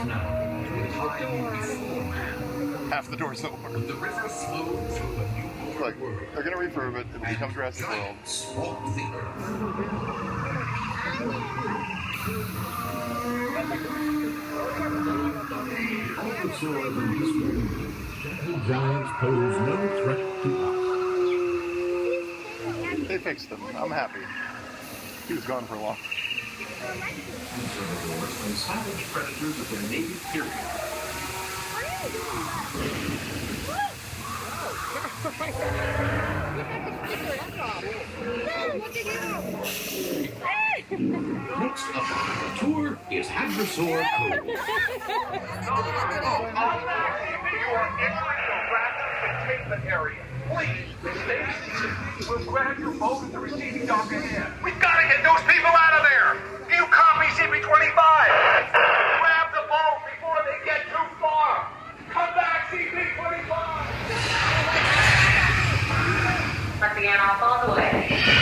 now to a time before man. Half the doors don't work. The river flowed through a new Look, world. they're gonna refurb it. It'll become Jurassic World. Giants walked the earth. Also, as in history, gentle giants pose no threat to us. They fixed him. I'm happy. He was gone for a while. Herbivores and savage predators of their native period. Next up on the tour is Hadrosaur Cove. You are entering the rapid containment area. Please, stay seated. We'll grab your boat at the receiving dock ahead. We've got to get those people out of there. Do you copy CP-25? Grab the boat before they get too far. Come back, CP-25. Let the off all the way.